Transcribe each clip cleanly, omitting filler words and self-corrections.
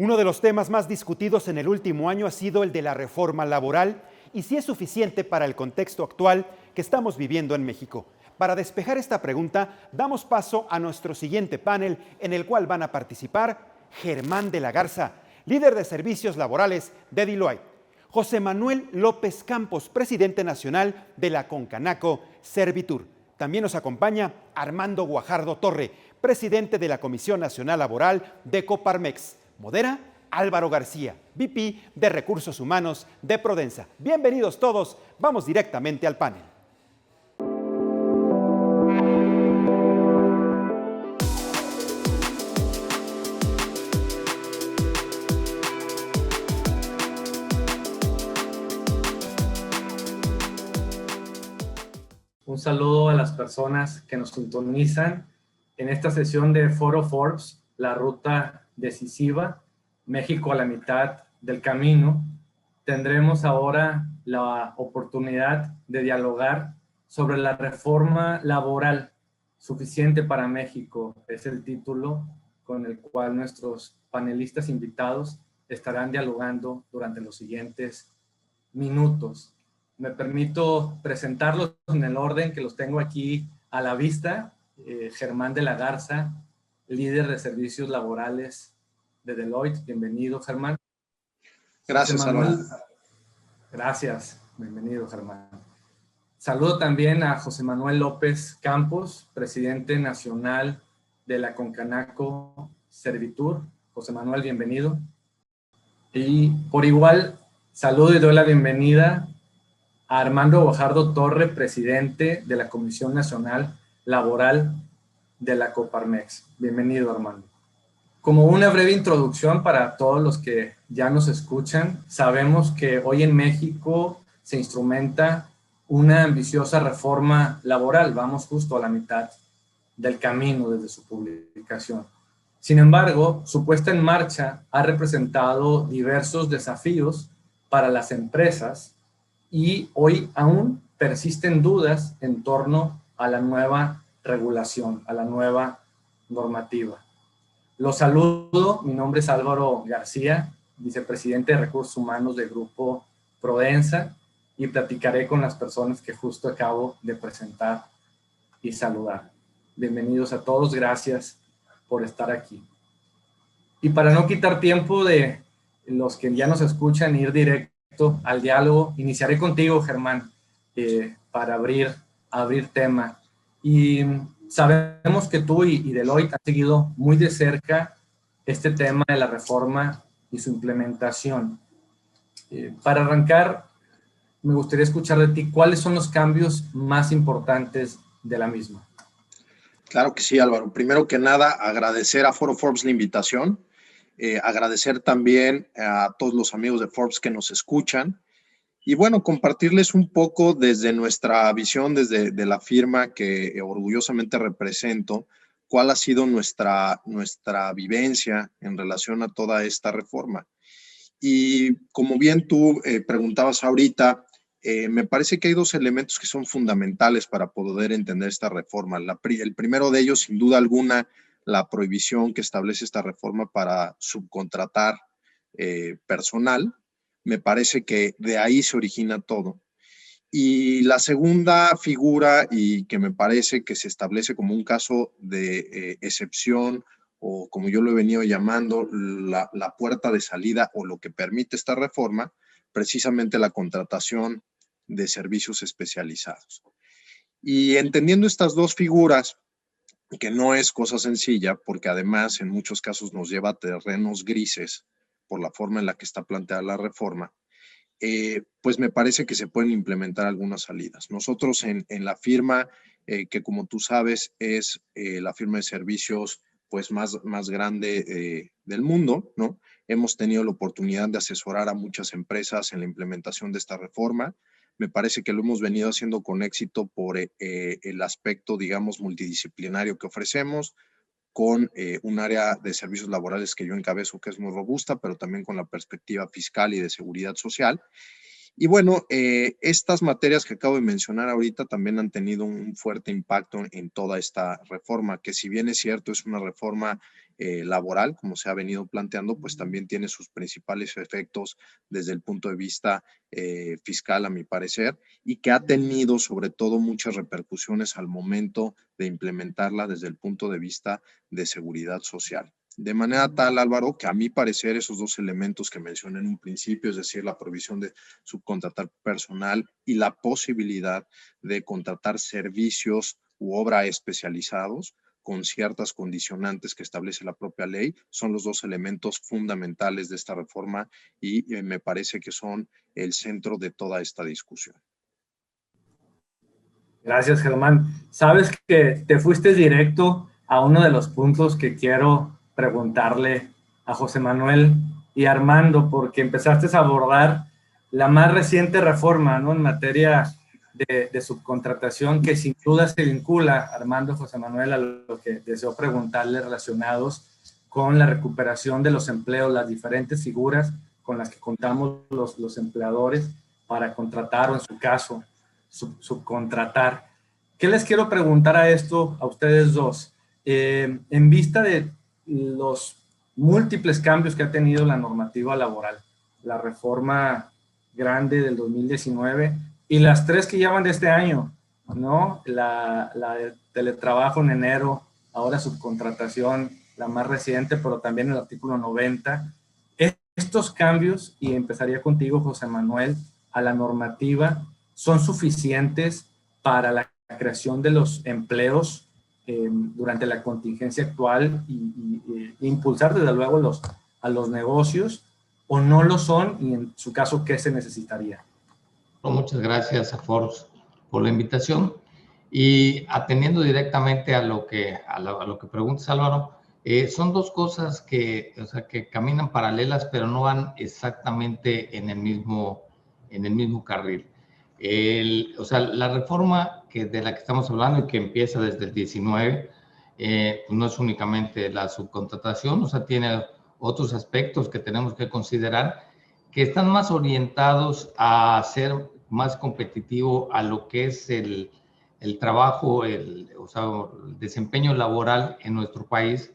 Uno de los temas más discutidos en el último año ha sido el de la reforma laboral y si es suficiente para el contexto actual que estamos viviendo en México. Para despejar esta pregunta, damos paso a nuestro siguiente panel, en el cual van a participar Germán de la Garza, líder de servicios laborales de Deloitte; José Manuel López Campos, presidente nacional de la Concanaco Servitur. También nos acompaña Armando Guajardo Torre, presidente de la Comisión Nacional Laboral de Coparmex. Modera Álvaro García, VP de Recursos Humanos de Prodensa. Bienvenidos todos, vamos directamente al panel. Un saludo a las personas que nos sintonizan en esta sesión de Foro Forbes, la ruta decisiva, México a la mitad del camino. Tendremos ahora la oportunidad de dialogar sobre la reforma laboral suficiente para México. Es el título con el cual nuestros panelistas invitados estarán dialogando durante los siguientes minutos. Me permito presentarlos en el orden que los tengo aquí a la vista. Germán de la Garza, líder de servicios laborales de Deloitte. Bienvenido, Germán. Gracias, Álvaro. Gracias. Bienvenido, Germán. Saludo también a José Manuel López Campos, presidente nacional de la Concanaco Servitur. José Manuel, bienvenido. Y por igual, saludo y doy la bienvenida a Armando Guajardo Torre, presidente de la Comisión Nacional Laboral de la Coparmex. Bienvenido, Armando. Como una breve introducción para todos los que ya nos escuchan, sabemos que hoy en México se instrumenta una ambiciosa reforma laboral. Vamos justo a la mitad del camino desde su publicación. Sin embargo, su puesta en marcha ha representado diversos desafíos para las empresas y hoy aún persisten dudas en torno a la nueva regulación, a la nueva normativa. Los saludo, mi nombre es Álvaro García, vicepresidente de Recursos Humanos del Grupo Prodensa, y platicaré con las personas que justo acabo de presentar y saludar. Bienvenidos a todos, gracias por estar aquí. Y para no quitar tiempo de los que ya nos escuchan, ir directo al diálogo, iniciaré contigo, Germán, para abrir tema. Y sabemos que tú y Deloitte han seguido muy de cerca este tema de la reforma y su implementación. Para arrancar, me gustaría escuchar de ti, ¿cuáles son los cambios más importantes de la misma? Claro que sí, Álvaro. Primero que nada, agradecer a Foro Forbes la invitación, agradecer también a todos los amigos de Forbes que nos escuchan y bueno, compartirles un poco desde nuestra visión, desde la firma que orgullosamente represento, cuál ha sido nuestra vivencia en relación a toda esta reforma. Y como bien tú preguntabas ahorita, me parece que hay dos elementos que son fundamentales para poder entender esta reforma. El primero de ellos, sin duda alguna, la prohibición que establece esta reforma para subcontratar personal. Me parece que de ahí se origina todo. Y la segunda figura, y que me parece que se establece como un caso de excepción, o como yo lo he venido llamando, la puerta de salida o lo que permite esta reforma, precisamente la contratación de servicios especializados. Y entendiendo estas dos figuras, que no es cosa sencilla, porque además en muchos casos nos lleva a terrenos grises por la forma en la que está planteada la reforma, pues me parece que se pueden implementar algunas salidas. Nosotros en la firma, que como tú sabes es la firma de servicios pues más grande del mundo, ¿no? Hemos tenido la oportunidad de asesorar a muchas empresas en la implementación de esta reforma. Me parece que lo hemos venido haciendo con éxito por el aspecto, digamos, multidisciplinario que ofrecemos, con un área de servicios laborales que yo encabezo que es muy robusta, pero también con la perspectiva fiscal y de seguridad social. Y bueno, estas materias que acabo de mencionar ahorita también han tenido un fuerte impacto en toda esta reforma, que si bien es cierto, es una reforma laboral, como se ha venido planteando, pues también tiene sus principales efectos desde el punto de vista fiscal, a mi parecer, y que ha tenido sobre todo muchas repercusiones al momento de implementarla desde el punto de vista de seguridad social. De manera tal, Álvaro, que a mi parecer esos dos elementos que mencioné en un principio, es decir, la provisión de subcontratar personal y la posibilidad de contratar servicios u obra especializados con ciertas condicionantes que establece la propia ley, son los dos elementos fundamentales de esta reforma y me parece que son el centro de toda esta discusión. Gracias, Germán. Sabes que te fuiste directo a uno de los puntos que quiero preguntarle a José Manuel y Armando, porque empezaste a abordar la más reciente reforma, ¿no?, en materia de subcontratación, que sin duda se vincula, Armando, José Manuel, a lo que deseo preguntarle relacionados con la recuperación de los empleos, las diferentes figuras con las que contamos los empleadores para contratar o, en su caso, subcontratar. ¿Qué les quiero preguntar a esto, a ustedes dos? En vista de los múltiples cambios que ha tenido la normativa laboral, la reforma grande del 2019 y las tres que llevan de este año, ¿no? La de teletrabajo en enero, ahora subcontratación, la más reciente, pero también el artículo 90. Estos cambios, y empezaría contigo, José Manuel, a la normativa, ¿son suficientes para la creación de los empleos durante la contingencia actual y impulsar desde luego a los negocios, o no lo son, y en su caso, ¿qué se necesitaría? Muchas gracias a Forbes por la invitación, y atendiendo directamente a lo que preguntas, Álvaro, son dos cosas que caminan paralelas, pero no van exactamente en el mismo carril. La reforma de la que estamos hablando y que empieza desde el 19, no es únicamente la subcontratación, tiene otros aspectos que tenemos que considerar que están más orientados a hacer más competitivo a lo que es el trabajo, el desempeño laboral en nuestro país,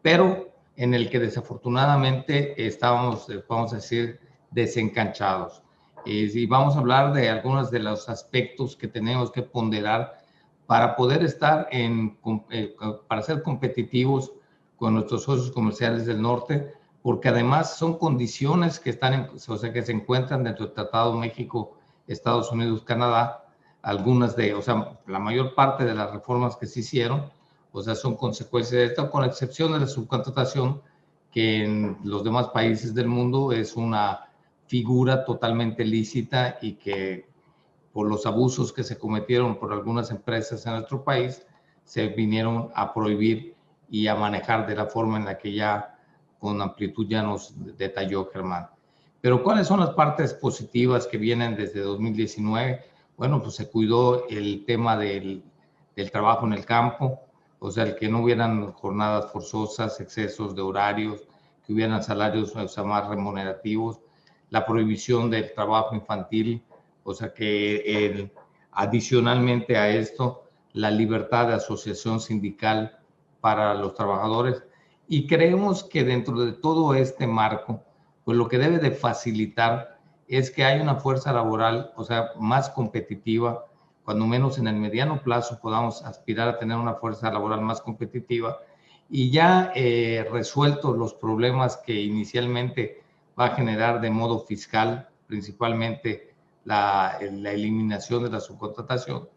pero en el que desafortunadamente estábamos, vamos a decir, desencanchados. Y vamos a hablar de algunos de los aspectos que tenemos que ponderar para poder estar para ser competitivos con nuestros socios comerciales del norte, porque además son condiciones que que se encuentran dentro del Tratado México, Estados Unidos, Canadá. Algunas la mayor parte de las reformas que se hicieron, son consecuencias de esto, con excepción de la subcontratación, que en los demás países del mundo es una figura totalmente lícita y que por los abusos que se cometieron por algunas empresas en nuestro país, se vinieron a prohibir y a manejar de la forma en la que ya con amplitud ya nos detalló Germán. Pero ¿cuáles son las partes positivas que vienen desde 2019? Bueno, pues se cuidó el tema del trabajo en el campo, el que no hubieran jornadas forzosas, excesos de horarios, que hubieran salarios más remunerativos, la prohibición del trabajo infantil, que adicionalmente a esto, la libertad de asociación sindical para los trabajadores. Y creemos que dentro de todo este marco, pues lo que debe de facilitar es que haya una fuerza laboral, más competitiva, cuando menos en el mediano plazo podamos aspirar a tener una fuerza laboral más competitiva, y ya resueltos los problemas que inicialmente va a generar de modo fiscal, principalmente la eliminación de la subcontratación,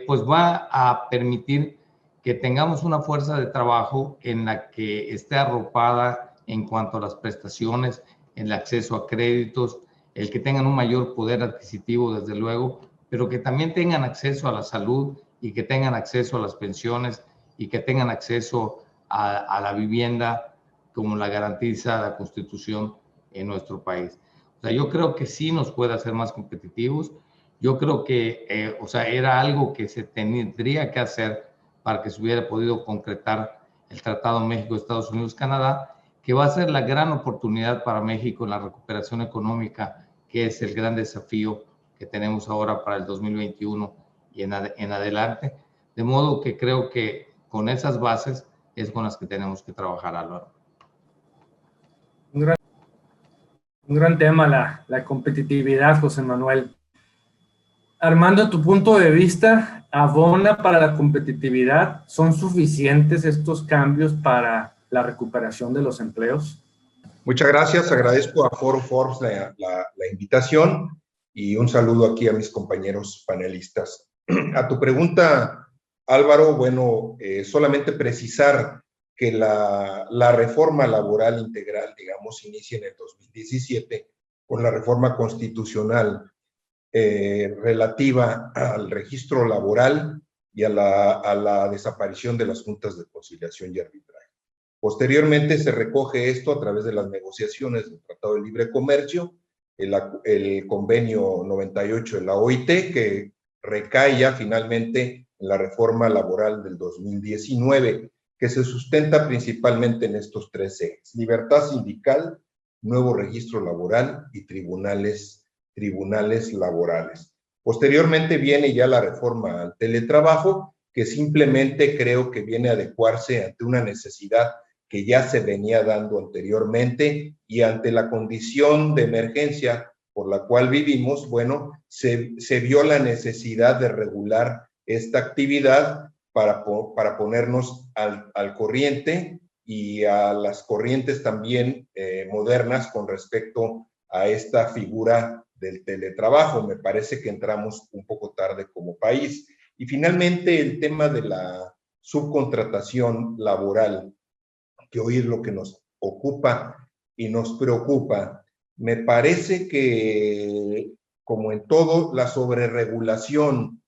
pues va a permitir que tengamos una fuerza de trabajo en la que esté arropada en cuanto a las prestaciones, el acceso a créditos, el que tengan un mayor poder adquisitivo, desde luego, pero que también tengan acceso a la salud y que tengan acceso a las pensiones y que tengan acceso a la vivienda, como la garantiza la Constitución en nuestro país. Yo creo que sí nos puede hacer más competitivos. Yo creo que, era algo que se tendría que hacer para que se hubiera podido concretar el Tratado México-Estados Unidos-Canadá, que va a ser la gran oportunidad para México en la recuperación económica, que es el gran desafío que tenemos ahora para el 2021 y en adelante. De modo que creo que con esas bases es con las que tenemos que trabajar, Álvaro. Un gran tema, la competitividad, José Manuel. Armando, tu punto de vista, ¿abona para la competitividad? ¿Son suficientes estos cambios para la recuperación de los empleos? Muchas gracias, agradezco a Foro Forbes la invitación y un saludo aquí a mis compañeros panelistas. A tu pregunta, Álvaro, bueno, solamente precisar que la reforma laboral integral, digamos, inicia en el 2017 con la reforma constitucional relativa al registro laboral y a la desaparición de las juntas de conciliación y arbitraje. Posteriormente se recoge esto a través de las negociaciones del Tratado de Libre Comercio, el convenio 98 de la OIT, que recae ya finalmente en la reforma laboral del 2019, que se sustenta principalmente en estos tres ejes: libertad sindical, nuevo registro laboral y tribunales laborales. Posteriormente viene ya la reforma al teletrabajo, que simplemente creo que viene a adecuarse ante una necesidad que ya se venía dando anteriormente y ante la condición de emergencia por la cual vivimos, bueno, se vio la necesidad de regular esta actividad para ponernos al corriente y a las corrientes también modernas con respecto a esta figura del teletrabajo. Me parece que entramos un poco tarde como país. Y finalmente el tema de la subcontratación laboral, que hoy es lo que nos ocupa y nos preocupa. Me parece que, como en todo, la sobreregulación,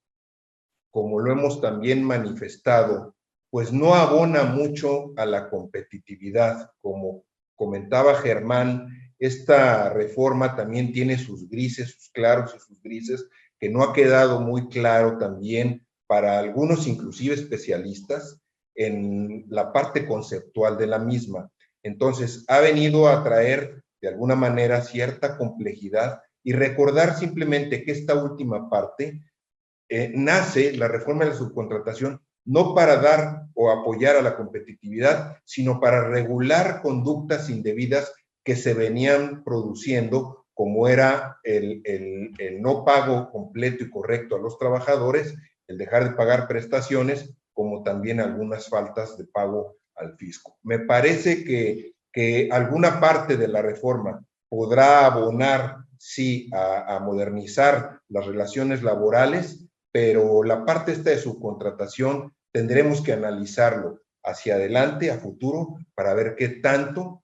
como lo hemos también manifestado, pues no abona mucho a la competitividad. Como comentaba Germán, esta reforma también tiene sus grises, sus claros y sus grises, que no ha quedado muy claro también para algunos, inclusive especialistas, en la parte conceptual de la misma. Entonces, ha venido a traer de alguna manera cierta complejidad y recordar simplemente que esta última parte nace, la reforma de la subcontratación, no para dar o apoyar a la competitividad, sino para regular conductas indebidas que se venían produciendo, como era el no pago completo y correcto a los trabajadores, el dejar de pagar prestaciones, como también algunas faltas de pago al fisco. Me parece que alguna parte de la reforma podrá abonar, sí, a modernizar las relaciones laborales, pero la parte esta de subcontratación tendremos que analizarlo hacia adelante, a futuro, para ver qué tanto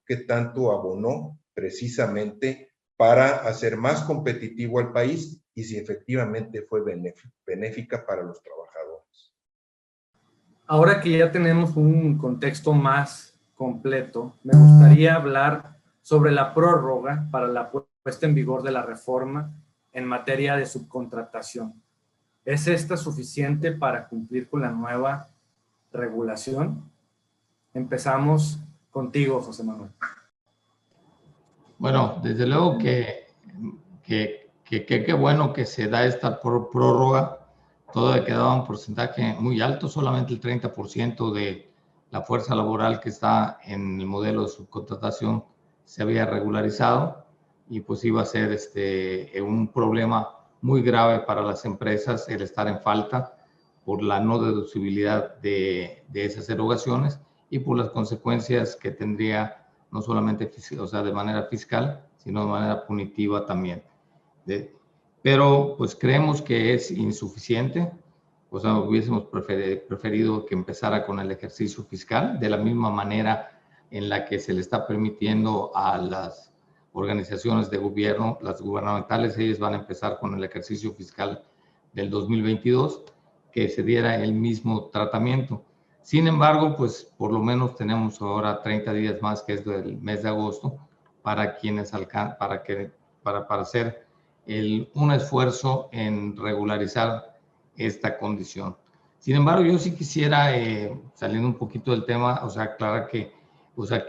abonó precisamente para hacer más competitivo al país y si efectivamente fue benéfica para los trabajadores. Ahora que ya tenemos un contexto más completo, me gustaría hablar sobre la prórroga para la puesta en vigor de la reforma en materia de subcontratación. ¿Es esta suficiente para cumplir con la nueva regulación? Empezamos contigo, José Manuel. Bueno, desde luego que qué bueno que se da esta prórroga. Todavía quedaba un porcentaje muy alto, solamente el 30% de la fuerza laboral que está en el modelo de subcontratación se había regularizado y pues iba a ser un problema muy grave para las empresas el estar en falta por la no deducibilidad de esas erogaciones y por las consecuencias que tendría no solamente de manera fiscal, sino de manera punitiva también. Pero pues creemos que es insuficiente, o sea, hubiésemos preferido que empezara con el ejercicio fiscal, de la misma manera en la que se le está permitiendo a las organizaciones de gobierno, las gubernamentales, ellas van a empezar con el ejercicio fiscal del 2022, que se diera el mismo tratamiento. Sin embargo, pues por lo menos tenemos ahora 30 días más, que es del mes de agosto, para quienes para hacer un esfuerzo en regularizar esta condición. Sin embargo, yo sí quisiera, saliendo un poquito del tema, aclarar que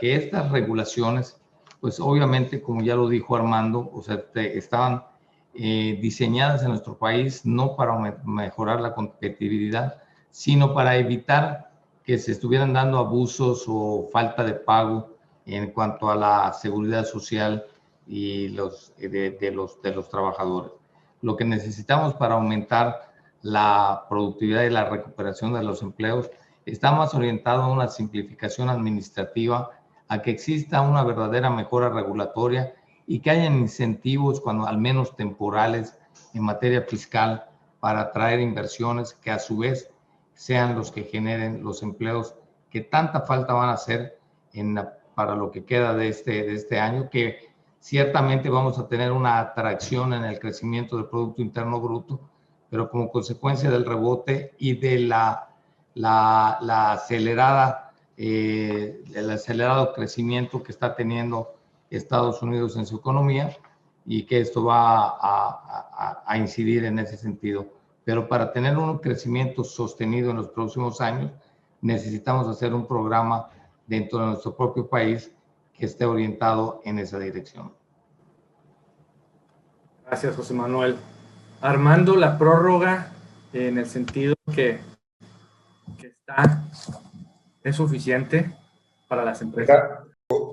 estas regulaciones, pues obviamente, como ya lo dijo Armando, estaban diseñadas en nuestro país no para mejorar la competitividad, sino para evitar que se estuvieran dando abusos o falta de pago en cuanto a la seguridad social y de los trabajadores. Lo que necesitamos para aumentar la productividad y la recuperación de los empleos está más orientado a una simplificación administrativa, a que exista una verdadera mejora regulatoria y que haya incentivos, cuando al menos temporales, en materia fiscal para atraer inversiones que a su vez sean los que generen los empleos que tanta falta van a hacer para lo que queda de este año, que ciertamente vamos a tener una atracción en el crecimiento del Producto Interno Bruto, pero como consecuencia del rebote y de el acelerado crecimiento que está teniendo Estados Unidos en su economía, y que esto va a incidir en ese sentido. Pero para tener un crecimiento sostenido en los próximos años, necesitamos hacer un programa dentro de nuestro propio país que esté orientado en esa dirección. Gracias, José Manuel. Armando, la prórroga, en el sentido que es suficiente para las empresas.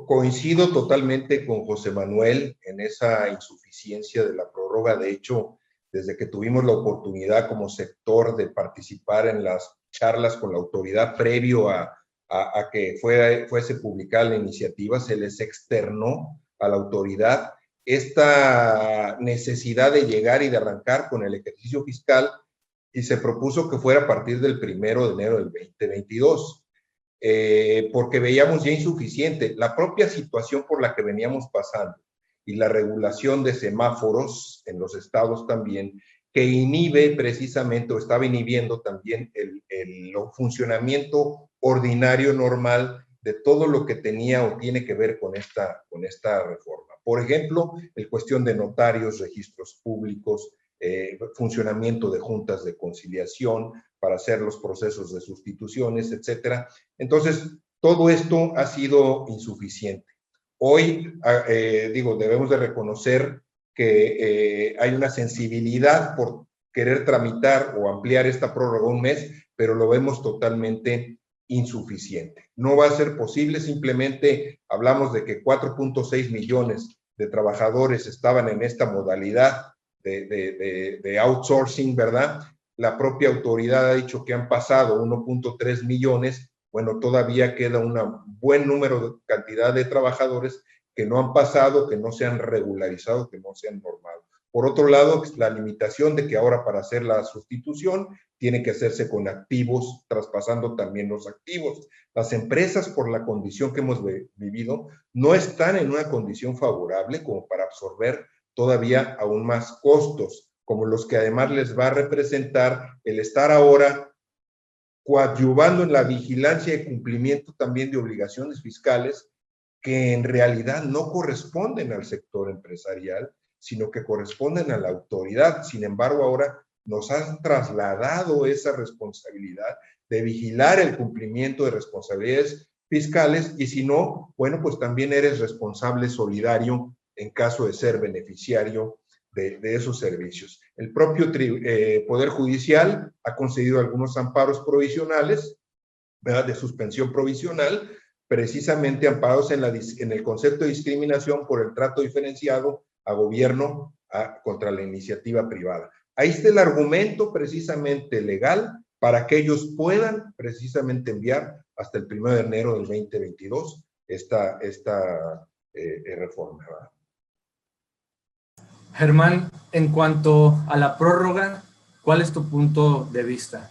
Coincido totalmente con José Manuel en esa insuficiencia de la prórroga. De hecho, desde que tuvimos la oportunidad como sector de participar en las charlas con la autoridad previo a que fuese publicada la iniciativa, se les externó a la autoridad esta necesidad de llegar y de arrancar con el ejercicio fiscal, y se propuso que fuera a partir del 1 de enero del 2022. Porque veíamos ya insuficiente la propia situación por la que veníamos pasando y la regulación de semáforos en los estados también, que inhibe precisamente, o estaba inhibiendo también el funcionamiento ordinario normal de todo lo que tenía o tiene que ver con esta reforma. Por ejemplo, el cuestión de notarios, registros públicos, funcionamiento de juntas de conciliación para hacer los procesos de sustituciones, etcétera. Entonces, todo esto ha sido insuficiente. Hoy, debemos de reconocer que hay una sensibilidad por querer tramitar o ampliar esta prórroga un mes, pero lo vemos totalmente insuficiente. No va a ser posible. Simplemente hablamos de que 4.6 millones de trabajadores estaban en esta modalidad de outsourcing, ¿verdad? La propia autoridad ha dicho que han pasado 1.3 millones. Bueno, todavía queda un buen cantidad de trabajadores que no han pasado, que no se han regularizado, que no se han normado. Por otro lado, la limitación de que ahora para hacer la sustitución tiene que hacerse con activos, traspasando también los activos. Las empresas, por la condición que hemos vivido, no están en una condición favorable como para absorber todavía aún más costos, como los que además les va a representar el estar ahora coadyuvando en la vigilancia y cumplimiento también de obligaciones fiscales que en realidad no corresponden al sector empresarial, sino que corresponden a la autoridad. Sin embargo, ahora nos han trasladado esa responsabilidad de vigilar el cumplimiento de responsabilidades fiscales, y si no, bueno, pues también eres responsable solidario en caso de ser beneficiario de esos servicios. El propio Poder Judicial ha concedido algunos amparos provisionales, ¿verdad?, de suspensión provisional, precisamente amparados en el concepto de discriminación por el trato diferenciado a gobierno contra la iniciativa privada. Ahí está el argumento precisamente legal para que ellos puedan precisamente enviar hasta el 1 de enero del 2022 esta reforma, ¿verdad? Germán, en cuanto a la prórroga, ¿cuál es tu punto de vista?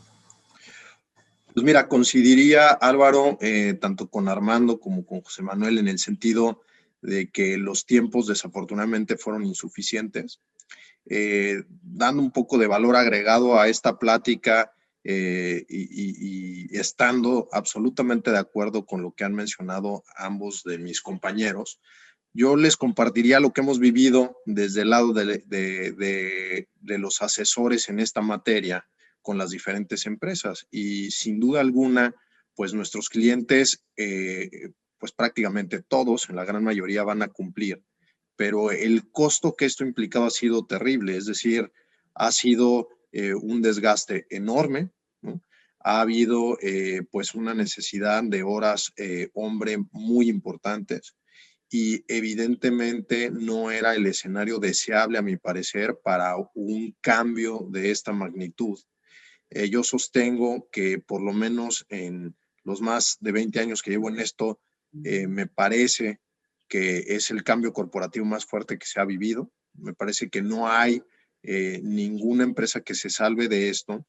Pues mira, coincidiría, Álvaro, tanto con Armando como con José Manuel, en el sentido de que los tiempos desafortunadamente fueron insuficientes. Dando un poco de valor agregado a esta plática y estando absolutamente de acuerdo con lo que han mencionado ambos de mis compañeros, yo les compartiría lo que hemos vivido desde el lado de los asesores en esta materia con las diferentes empresas. Y sin duda alguna, pues nuestros clientes, pues prácticamente todos, en la gran mayoría, van a cumplir. Pero el costo que esto ha implicado ha sido terrible, es decir, ha sido un desgaste enorme, ¿no? ha habido pues una necesidad de horas hombre muy importantes y evidentemente no era el escenario deseable, a mi parecer, para un cambio de esta magnitud. Yo sostengo que por lo menos en los más de 20 años que llevo en esto, me parece que es el cambio corporativo más fuerte que se ha vivido. Me parece que no hay ninguna empresa que se salve de esto.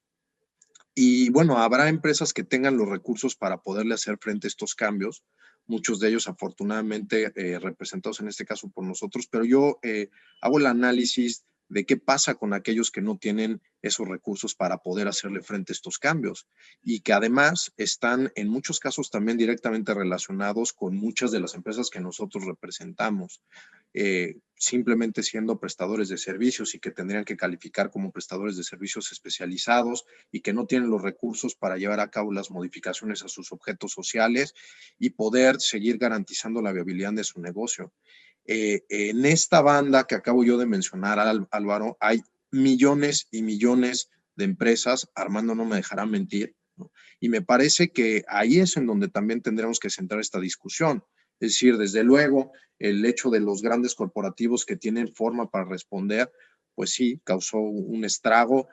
Y bueno, habrá empresas que tengan los recursos para poderle hacer frente a estos cambios, muchos de ellos afortunadamente representados en este caso por nosotros, pero yo hago el análisis de qué pasa con aquellos que no tienen esos recursos para poder hacerle frente a estos cambios y que además están en muchos casos también directamente relacionados con muchas de las empresas que nosotros representamos. Simplemente siendo prestadores de servicios y que tendrían que calificar como prestadores de servicios especializados y que no tienen los recursos para llevar a cabo las modificaciones a sus objetos sociales y poder seguir garantizando la viabilidad de su negocio. En esta banda que acabo yo de mencionar, Álvaro, hay millones y millones de empresas, Armando no me dejará mentir, ¿no? Y me parece que ahí es en donde también tendremos que centrar esta discusión. Es decir, desde luego, el hecho de los grandes corporativos que tienen forma para responder, pues sí, causó un estrago,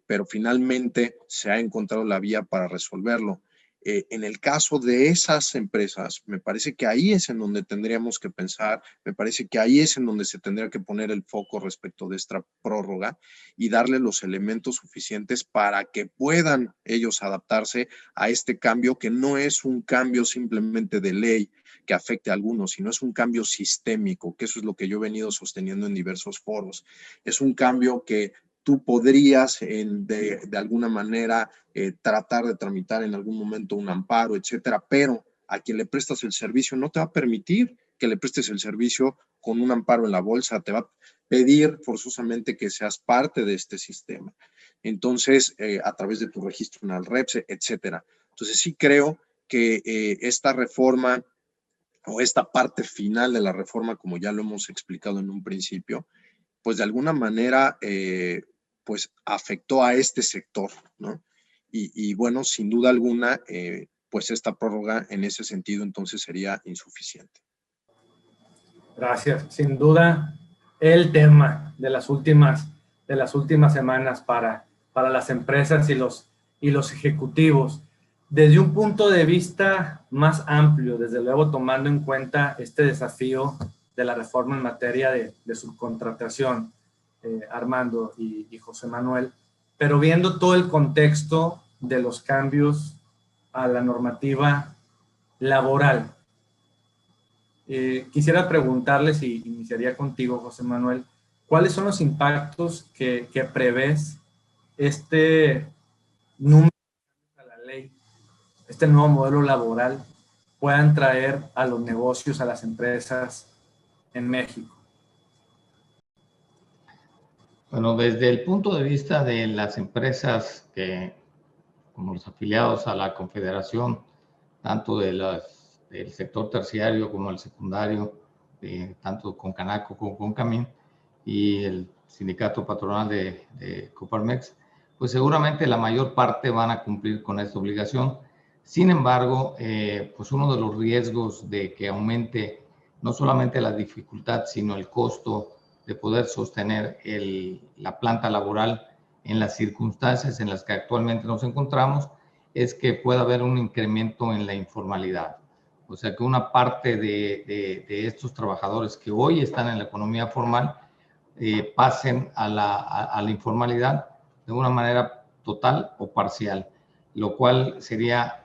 pero finalmente se ha encontrado la vía para resolverlo. En el caso de esas empresas, me parece que ahí es en donde tendríamos que pensar, me parece que ahí es en donde se tendría que poner el foco respecto de esta prórroga y darle los elementos suficientes para que puedan ellos adaptarse a este cambio, que no es un cambio simplemente de ley que afecte a algunos, sino es un cambio sistémico, que eso es lo que yo he venido sosteniendo en diversos foros. Es un cambio que tú podrías de alguna manera tratar de tramitar en algún momento un amparo, etcétera, pero a quien le prestas el servicio no te va a permitir que le prestes el servicio con un amparo en la bolsa, te va a pedir forzosamente que seas parte de este sistema. Entonces, a través de tu registro en el REPSE, etcétera. Entonces, sí creo que esta reforma o esta parte final de la reforma, como ya lo hemos explicado en un principio, pues de alguna manera pues afectó a este sector, ¿no? Y bueno, sin duda alguna, pues esta prórroga en ese sentido entonces sería insuficiente. Gracias. Sin duda, el tema de las últimas semanas para las empresas y los ejecutivos. Desde un punto de vista más amplio, desde luego tomando en cuenta este desafío de la reforma en materia de subcontratación, Armando y José Manuel, pero viendo todo el contexto de los cambios a la normativa laboral. Quisiera preguntarles, y iniciaría contigo, José Manuel, ¿cuáles son los impactos que prevés este número a la ley, este nuevo modelo laboral puedan traer a los negocios, a las empresas en México? Bueno, desde el punto de vista de las empresas como los afiliados a la Confederación, tanto del sector terciario como el secundario, tanto con Canaco como con Camín, y el sindicato patronal de Coparmex, pues seguramente la mayor parte van a cumplir con esta obligación. Sin embargo, pues uno de los riesgos de que aumente no solamente la dificultad, sino el costo de poder sostener la planta laboral en las circunstancias en las que actualmente nos encontramos, es que pueda haber un incremento en la informalidad. O sea, que una parte de estos trabajadores que hoy están en la economía formal pasen a la informalidad de una manera total o parcial, lo cual sería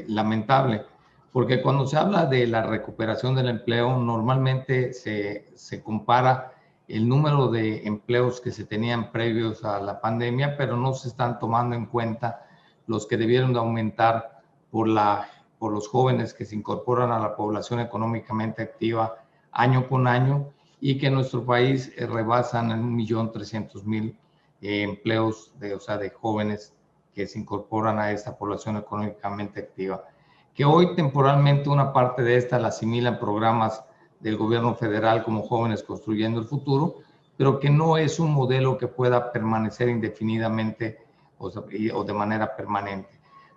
lamentable, porque cuando se habla de la recuperación del empleo, normalmente se compara el número de empleos que se tenían previos a la pandemia, pero no se están tomando en cuenta los que debieron de aumentar por los jóvenes que se incorporan a la población económicamente activa año con año y que en nuestro país rebasan en 1.300.000 empleos de jóvenes que se incorporan a esta población económicamente activa. Que hoy temporalmente una parte de esta la asimilan programas del gobierno federal como Jóvenes Construyendo el Futuro, pero que no es un modelo que pueda permanecer indefinidamente o de manera permanente.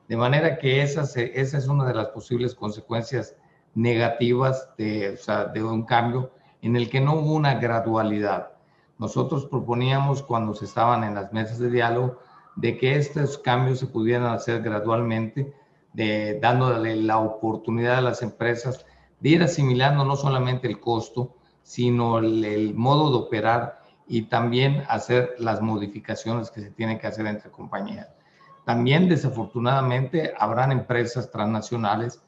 De manera que esa es una de las posibles consecuencias negativas o sea, de un cambio en el que no hubo una gradualidad. Nosotros proponíamos cuando se estaban en las mesas de diálogo de que estos cambios se pudieran hacer gradualmente, dándole la oportunidad a las empresas de ir asimilando no solamente el costo, sino el modo de operar y también hacer las modificaciones que se tienen que hacer entre compañías. También, desafortunadamente, habrán empresas transnacionales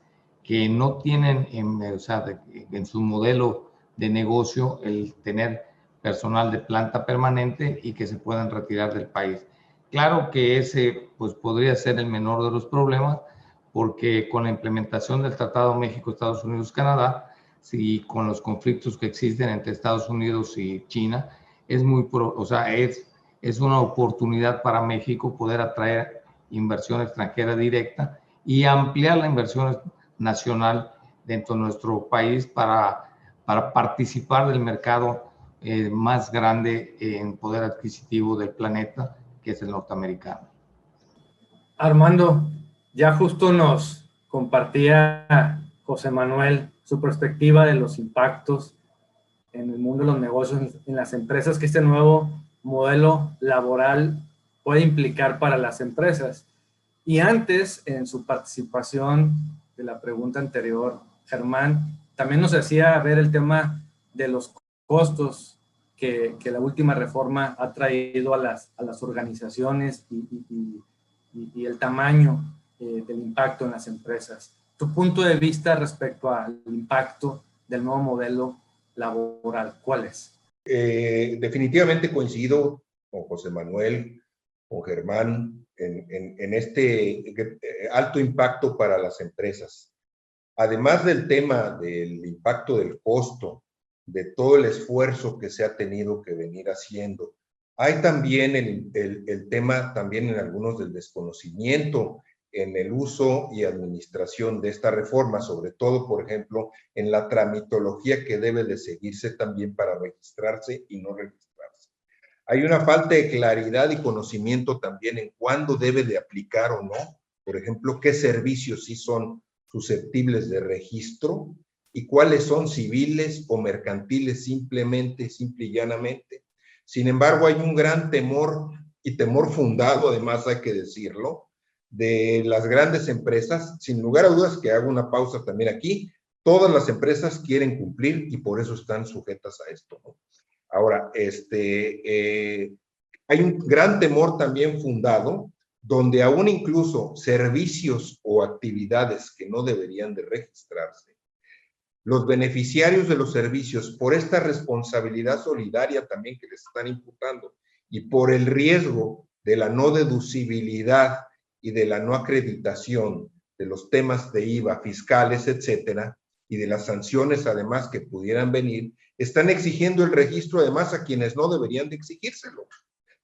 que no tienen en su modelo de negocio el tener personal de planta permanente y que se puedan retirar del país. Claro que ese pues, podría ser el menor de los problemas, porque con la implementación del Tratado México, Estados Unidos, Canadá, y con los conflictos que existen entre Estados Unidos y China, es una oportunidad para México poder atraer inversión extranjera directa y ampliar la inversión nacional dentro de nuestro país para participar del mercado más grande en poder adquisitivo del planeta, que es el norteamericano. Armando, ya justo nos compartía José Manuel su perspectiva de los impactos en el mundo de los negocios, en las empresas, que este nuevo modelo laboral puede implicar para las empresas. Y antes, en su participación de la pregunta anterior, Germán también nos hacía ver el tema de los costos que la última reforma ha traído a las organizaciones y el tamaño del impacto en las empresas. Tu punto de vista respecto al impacto del nuevo modelo laboral, ¿cuál es? Definitivamente coincido con José Manuel, con Germán, en este alto impacto para las empresas. Además del tema del impacto del costo, de todo el esfuerzo que se ha tenido que venir haciendo, hay también el tema también en algunos del desconocimiento en el uso y administración de esta reforma, sobre todo, por ejemplo, en la tramitología que debe de seguirse también para registrarse y no registrarse. Hay una falta de claridad y conocimiento también en cuándo debe de aplicar o no, por ejemplo, qué servicios sí son susceptibles de registro y cuáles son civiles o mercantiles simple y llanamente. Sin embargo, hay un gran temor, y temor fundado, además hay que decirlo, de las grandes empresas. Sin lugar a dudas, que hago una pausa también aquí, todas las empresas quieren cumplir y por eso están sujetas a esto, ¿no? Ahora, hay un gran temor también fundado, donde aún incluso servicios o actividades que no deberían de registrarse, los beneficiarios de los servicios, por esta responsabilidad solidaria también que les están imputando y por el riesgo de la no deducibilidad y de la no acreditación de los temas de IVA, fiscales, etcétera, y de las sanciones además que pudieran venir, están exigiendo el registro además a quienes no deberían de exigírselo.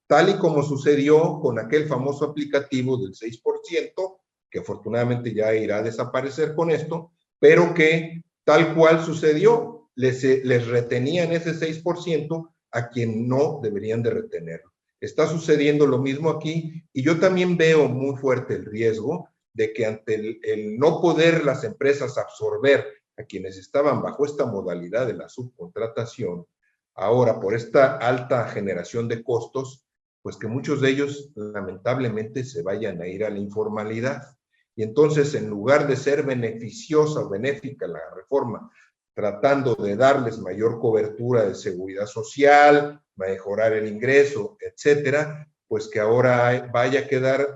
Tal y como sucedió con aquel famoso aplicativo del 6%, que afortunadamente ya irá a desaparecer con esto, pero que tal cual sucedió, les retenían ese 6% a quien no deberían de retenerlo. Está sucediendo lo mismo aquí y yo también veo muy fuerte el riesgo de que ante el no poder las empresas absorber a quienes estaban bajo esta modalidad de la subcontratación, ahora por esta alta generación de costos, pues que muchos de ellos lamentablemente se vayan a ir a la informalidad. Y entonces, en lugar de ser beneficiosa o benéfica la reforma, tratando de darles mayor cobertura de seguridad social, mejorar el ingreso, etcétera, pues que ahora vaya a quedar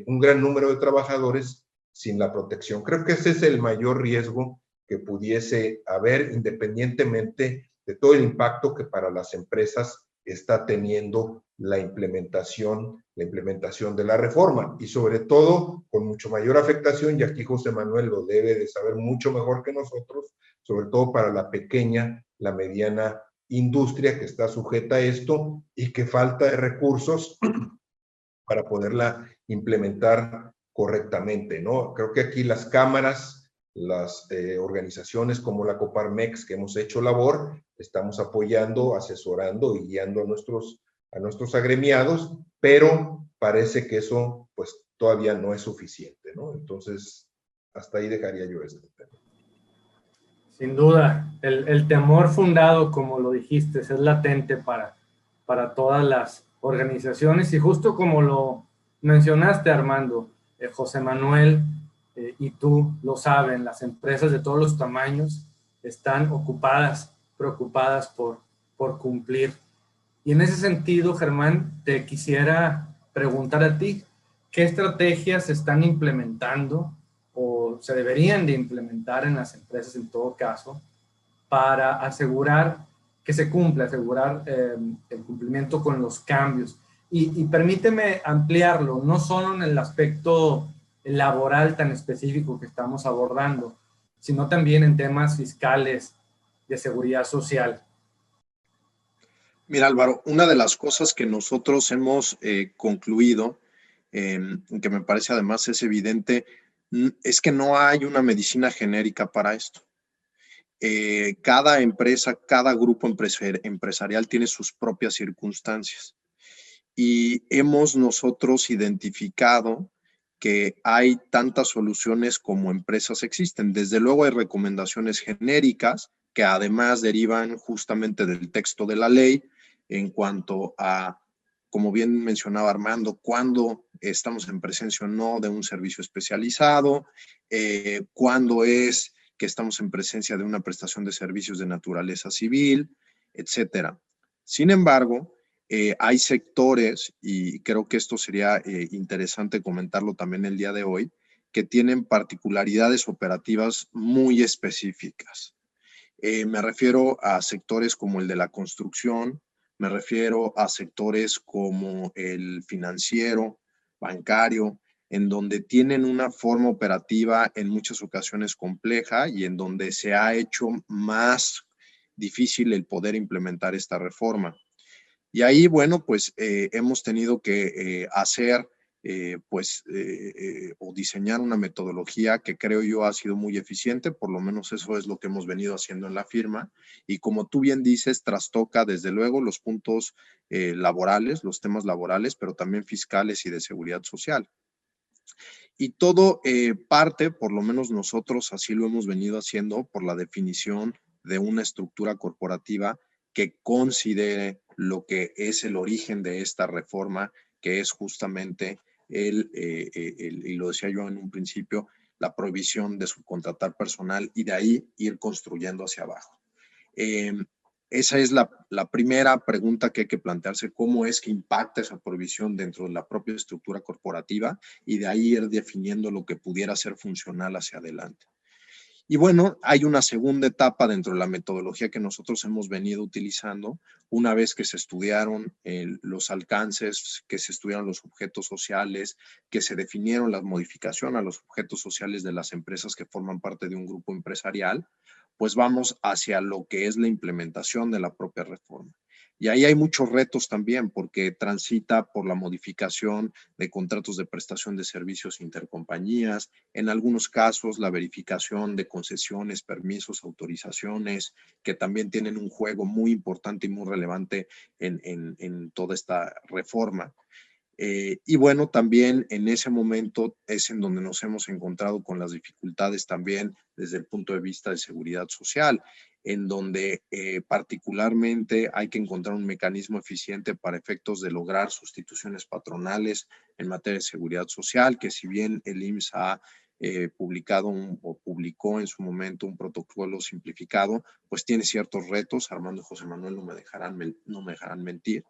un gran número de trabajadores sin la protección. Creo que ese es el mayor riesgo que pudiese haber, independientemente de todo el impacto que para las empresas está teniendo la implementación de la reforma y sobre todo con mucho mayor afectación, y aquí José Manuel lo debe de saber mucho mejor que nosotros, sobre todo para la pequeña, la mediana industria que está sujeta a esto y que falta de recursos para poderla implementar correctamente, ¿no? Creo que aquí las cámaras, las organizaciones como la Coparmex, que hemos hecho labor, estamos apoyando, asesorando y guiando a nuestros agremiados, pero parece que eso pues todavía no es suficiente, ¿no? Entonces, hasta ahí dejaría yo este tema. Sin duda, el temor fundado, como lo dijiste, es latente para todas las organizaciones, y justo como lo mencionaste, Armando, José Manuel y tú lo saben, las empresas de todos los tamaños están ocupadas, preocupadas por cumplir. Y en ese sentido, Germán, te quisiera preguntar a ti, ¿qué estrategias se están implementando o se deberían de implementar en las empresas en todo caso para asegurar que se cumpla, asegurar el cumplimiento con los cambios? Y permíteme ampliarlo, no solo en el aspecto laboral tan específico que estamos abordando, sino también en temas fiscales, de seguridad social. Mira, Álvaro, una de las cosas que nosotros hemos concluido, que me parece además es evidente, es que no hay una medicina genérica para esto. Cada empresa, cada grupo empresarial tiene sus propias circunstancias. Y hemos nosotros identificado que hay tantas soluciones como empresas existen. Desde luego hay recomendaciones genéricas que además derivan justamente del texto de la ley en cuanto a, como bien mencionaba Armando, cuándo estamos en presencia o no de un servicio especializado, cuándo es que estamos en presencia de una prestación de servicios de naturaleza civil, etcétera. Sin embargo, hay sectores, y creo que esto sería interesante comentarlo también el día de hoy, que tienen particularidades operativas muy específicas. Me refiero a sectores como el de la construcción, me refiero a sectores como el financiero, bancario, en donde tienen una forma operativa en muchas ocasiones compleja y en donde se ha hecho más difícil el poder implementar esta reforma. Y ahí, bueno, pues hemos tenido que hacer o diseñar una metodología que creo yo ha sido muy eficiente, por lo menos eso es lo que hemos venido haciendo en la firma. Y como tú bien dices, trastoca desde luego los puntos laborales, los temas laborales, pero también fiscales y de seguridad social. Y todo parte, por lo menos nosotros así lo hemos venido haciendo, por la definición de una estructura corporativa que considere lo que es el origen de esta reforma, que es justamente y lo decía yo en un principio, la prohibición de subcontratar personal y de ahí ir construyendo hacia abajo. Esa es la primera pregunta que hay que plantearse, cómo es que impacta esa prohibición dentro de la propia estructura corporativa y de ahí ir definiendo lo que pudiera ser funcional hacia adelante. Y bueno, hay una segunda etapa dentro de la metodología que nosotros hemos venido utilizando una vez que se estudiaron los alcances, que se estudiaron los objetos sociales, que se definieron la modificación a los objetos sociales de las empresas que forman parte de un grupo empresarial, pues vamos hacia lo que es la implementación de la propia reforma. Y ahí hay muchos retos también porque transita por la modificación de contratos de prestación de servicios intercompañías, en algunos casos la verificación de concesiones, permisos, autorizaciones, que también tienen un juego muy importante y muy relevante en toda esta reforma. Y bueno, también en ese momento es en donde nos hemos encontrado con las dificultades también desde el punto de vista de seguridad social, en donde particularmente hay que encontrar un mecanismo eficiente para efectos de lograr sustituciones patronales en materia de seguridad social, que si bien el IMSS ha publicó en su momento un protocolo simplificado, pues tiene ciertos retos. Armando y José Manuel no me dejarán mentir.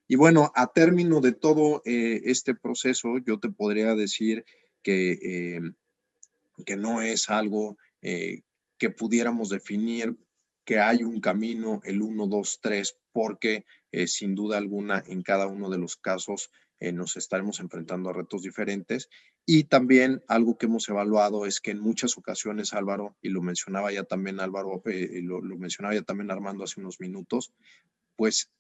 Y bueno, a término de todo este proceso, yo te podría decir que no es algo que pudiéramos definir que hay un camino, el 1, 2, 3, porque sin duda alguna en cada uno de los casos nos estaremos enfrentando a retos diferentes. Y también algo que hemos evaluado es que en muchas ocasiones, Álvaro, y lo mencionaba ya también Álvaro, lo mencionaba ya también Armando hace unos minutos, pues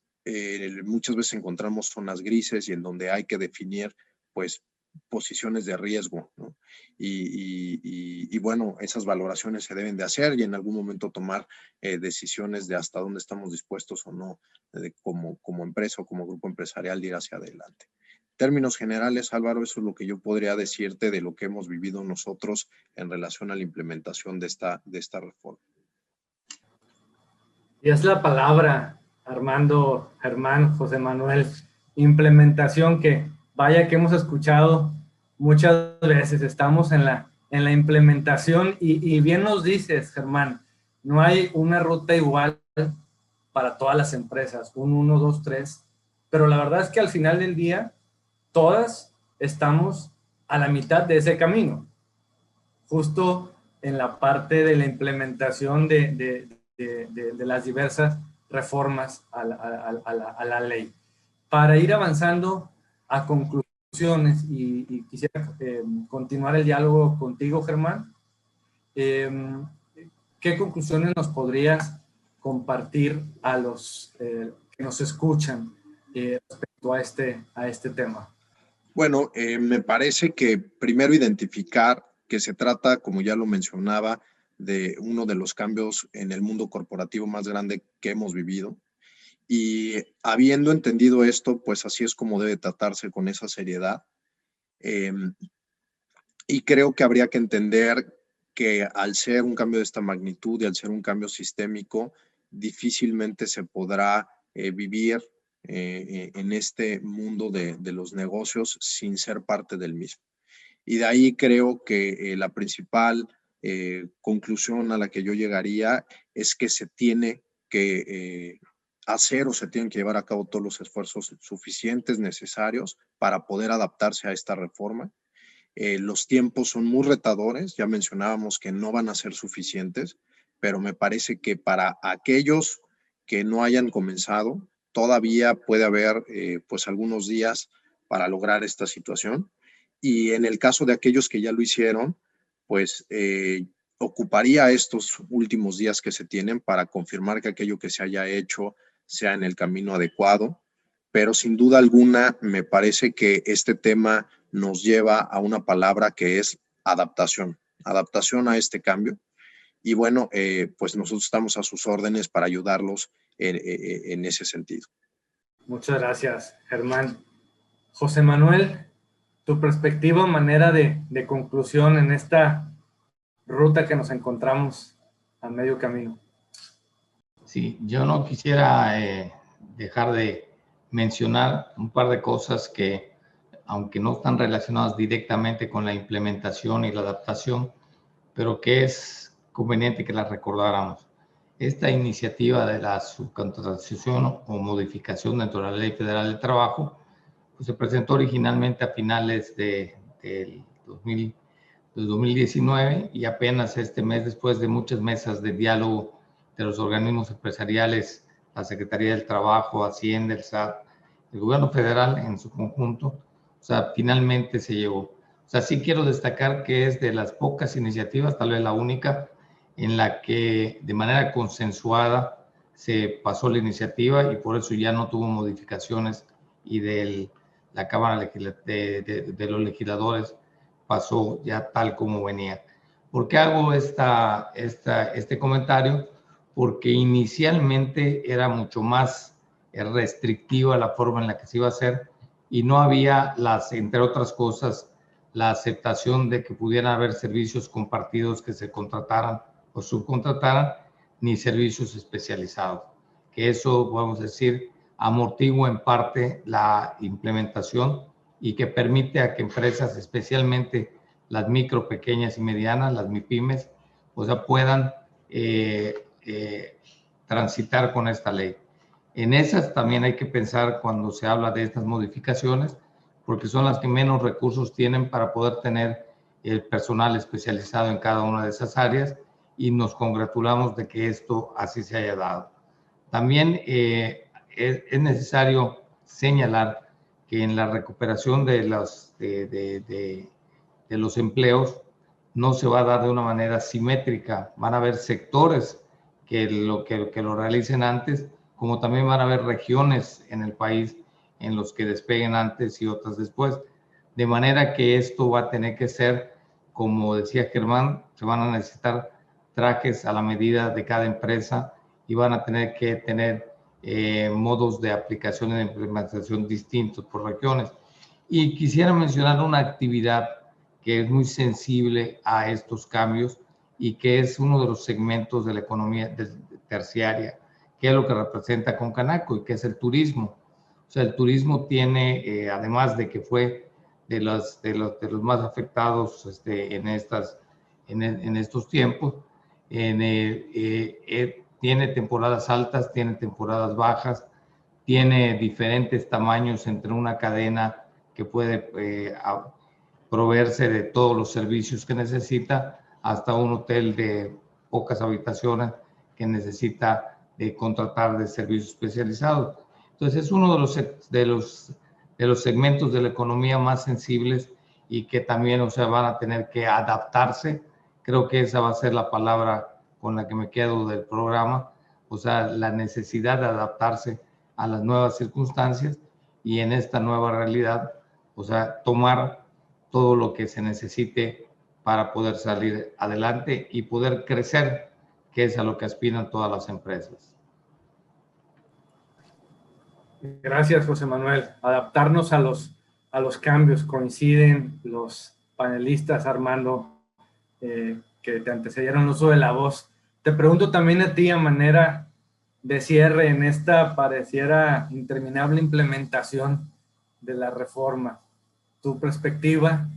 muchas veces encontramos zonas grises y en donde hay que definir pues posiciones de riesgo, ¿no? Y bueno, esas valoraciones se deben de hacer y en algún momento tomar decisiones de hasta dónde estamos dispuestos o no como empresa o como grupo empresarial de ir hacia adelante. términos generales, Álvaro, eso es lo que yo podría decirte de lo que hemos vivido nosotros en relación a la implementación de esta reforma. Y es la palabra, Armando, Germán, José Manuel, implementación, que vaya que hemos escuchado muchas veces. Estamos en la implementación y bien nos dices, Germán, no hay una ruta igual para todas las empresas, 1, 2, 3, pero la verdad es que al final del día todas estamos a la mitad de ese camino, justo en la parte de la implementación de las diversas reformas a la ley. Para ir avanzando a conclusiones, y quisiera continuar el diálogo contigo, Germán, ¿qué conclusiones nos podrías compartir a los que nos escuchan respecto a este tema? Bueno, me parece que primero identificar que se trata, como ya lo mencionaba, de uno de los cambios en el mundo corporativo más grande que hemos vivido. Y habiendo entendido esto, pues así es como debe tratarse, con esa seriedad. Y creo que habría que entender que al ser un cambio de esta magnitud y al ser un cambio sistémico, difícilmente se podrá vivir en este mundo de los negocios sin ser parte del mismo. Y de ahí creo que la principal conclusión a la que yo llegaría es que se tiene que hacer o se tienen que llevar a cabo todos los esfuerzos suficientes, necesarios, para poder adaptarse a esta reforma. Los tiempos son muy retadores, ya mencionábamos que no van a ser suficientes, pero me parece que para aquellos que no hayan comenzado, todavía puede haber pues algunos días para lograr esta situación. Y en el caso de aquellos que ya lo hicieron, pues ocuparía estos últimos días que se tienen para confirmar que aquello que se haya hecho sea en el camino adecuado. Pero sin duda alguna, me parece que este tema nos lleva a una palabra que es adaptación, adaptación a este cambio. Y bueno, pues nosotros estamos a sus órdenes para ayudarlos en ese sentido. Muchas gracias, Germán. José Manuel, tu perspectiva, manera de conclusión en esta ruta que nos encontramos a medio camino. Sí, yo no quisiera dejar de mencionar un par de cosas que, aunque no están relacionadas directamente con la implementación y la adaptación, pero que es conveniente que las recordáramos. Esta iniciativa de la subcontratación o modificación dentro de la Ley Federal del Trabajo pues se presentó originalmente a finales del 2019 y apenas este mes, después de muchas mesas de diálogo de los organismos empresariales, la Secretaría del Trabajo, Hacienda, el SAT, el gobierno federal en su conjunto, o sea, finalmente se llegó. O sea, sí quiero destacar que es de las pocas iniciativas, tal vez la única, en la que de manera consensuada se pasó la iniciativa y por eso ya no tuvo modificaciones y de la Cámara de los Legisladores pasó ya tal como venía. ¿Por qué hago este comentario? Porque inicialmente era mucho más restrictiva la forma en la que se iba a hacer y no había, entre otras cosas, la aceptación de que pudieran haber servicios compartidos que se contrataran o subcontrataran, ni servicios especializados. Que eso, podemos decir, amortigua en parte la implementación y que permite a que empresas, especialmente las micro, pequeñas y medianas, las MIPYMES, o sea, puedan transitar con esta ley. En esas también hay que pensar cuando se habla de estas modificaciones, porque son las que menos recursos tienen para poder tener el personal especializado en cada una de esas áreas y nos congratulamos de que esto así se haya dado. También es necesario señalar que en la recuperación de los empleos no se va a dar de una manera simétrica. Van a haber sectores que lo realicen antes, como también van a haber regiones en el país en los que despeguen antes y otras después. De manera que esto va a tener que ser, como decía Germán, se van a necesitar trajes a la medida de cada empresa y van a tener que tener modos de aplicación y de implementación distintos por regiones. Y quisiera mencionar una actividad que es muy sensible a estos cambios y que es uno de los segmentos de la economía terciaria, que es lo que representa Concanaco y que es el turismo. O sea, el turismo tiene, además de que fue de los más afectados en estos tiempos, tiene temporadas altas, tiene temporadas bajas, tiene diferentes tamaños entre una cadena que puede proveerse de todos los servicios que necesita, hasta un hotel de pocas habitaciones que necesita contratar de servicios especializados. Entonces es uno de los segmentos de la economía más sensibles y que también, o sea, van a tener que adaptarse. Creo que esa va a ser la palabra con la que me quedo del programa, o sea, la necesidad de adaptarse a las nuevas circunstancias y en esta nueva realidad, o sea, tomar todo lo que se necesite para poder salir adelante y poder crecer, que es a lo que aspiran todas las empresas. Gracias, José Manuel. Adaptarnos a los cambios. Coinciden los panelistas, Armando, que te antecedieron el uso de la voz. Te pregunto también a ti, a manera de cierre en esta pareciera interminable implementación de la reforma, tu perspectiva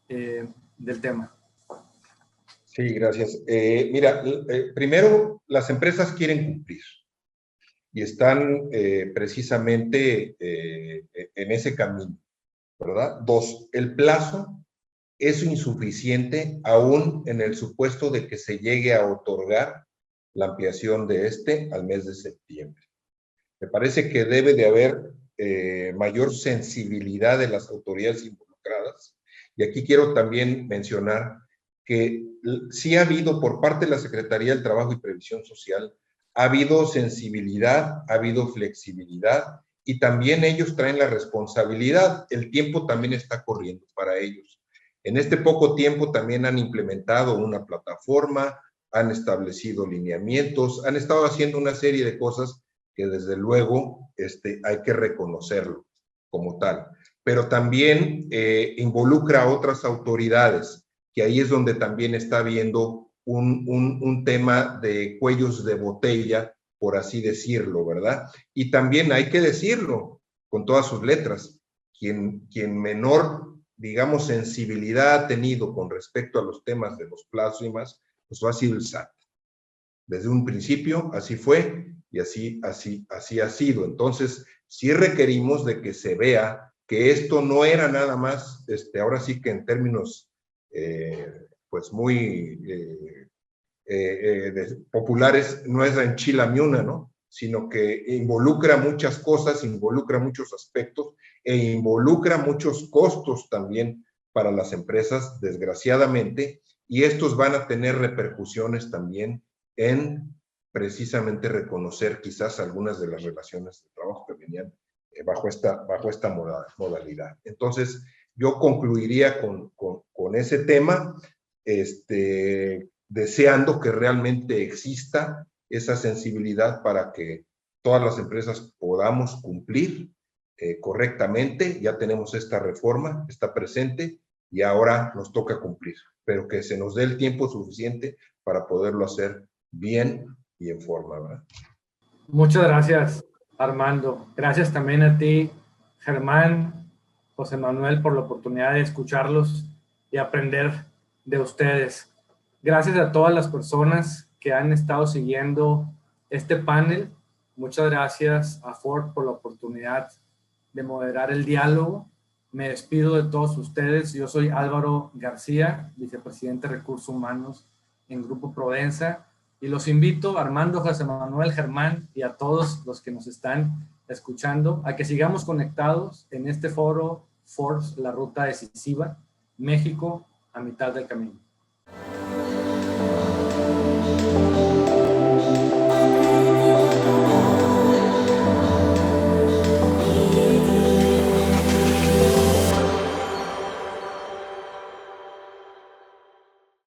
del tema. Sí, gracias. Mira, primero, las empresas quieren cumplir y están precisamente en ese camino, ¿verdad? Dos, el plazo es insuficiente aún en el supuesto de que se llegue a otorgar la ampliación de al mes de septiembre. Me parece que debe de haber mayor sensibilidad de las autoridades involucradas. Y aquí quiero también mencionar que sí ha habido por parte de la Secretaría del Trabajo y Previsión Social, ha habido sensibilidad, ha habido flexibilidad y también ellos traen la responsabilidad. El tiempo también está corriendo para ellos. En este poco tiempo también han implementado una plataforma, han establecido lineamientos, han estado haciendo una serie de cosas que desde luego hay que reconocerlo como tal. Pero también involucra a otras autoridades, que ahí es donde también está habiendo un tema de cuellos de botella, por así decirlo, ¿verdad? Y también hay que decirlo con todas sus letras, quien menor, digamos, sensibilidad ha tenido con respecto a los temas de los plazos y más, pues ha sido el SAT. Desde un principio así fue y así ha sido. Entonces, sí requerimos de que se vea que esto no era nada más, ahora sí que en términos pues muy populares, no es enchilamiuna, ¿no? Sino que involucra muchas cosas, involucra muchos aspectos e involucra muchos costos también para las empresas, desgraciadamente, y estos van a tener repercusiones también en precisamente reconocer quizás algunas de las relaciones de trabajo que venían bajo esta modalidad. Entonces, yo concluiría con ese tema, deseando que realmente exista esa sensibilidad para que todas las empresas podamos cumplir correctamente. Ya tenemos esta reforma, está presente y ahora nos toca cumplir, pero que se nos dé el tiempo suficiente para poderlo hacer bien y en forma, ¿verdad? Muchas gracias, Armando. Gracias también a ti, Germán, José Manuel, por la oportunidad de escucharlos y aprender de ustedes. Gracias a todas las personas que han estado siguiendo este panel. Muchas gracias a Ford por la oportunidad de moderar el diálogo. Me despido de todos ustedes. Yo soy Álvaro García, vicepresidente de Recursos Humanos en Grupo Prodensa. Y los invito, Armando, José Manuel, Germán y a todos los que nos están escuchando, a que sigamos conectados en este foro Forbes, la ruta decisiva, México a mitad del camino.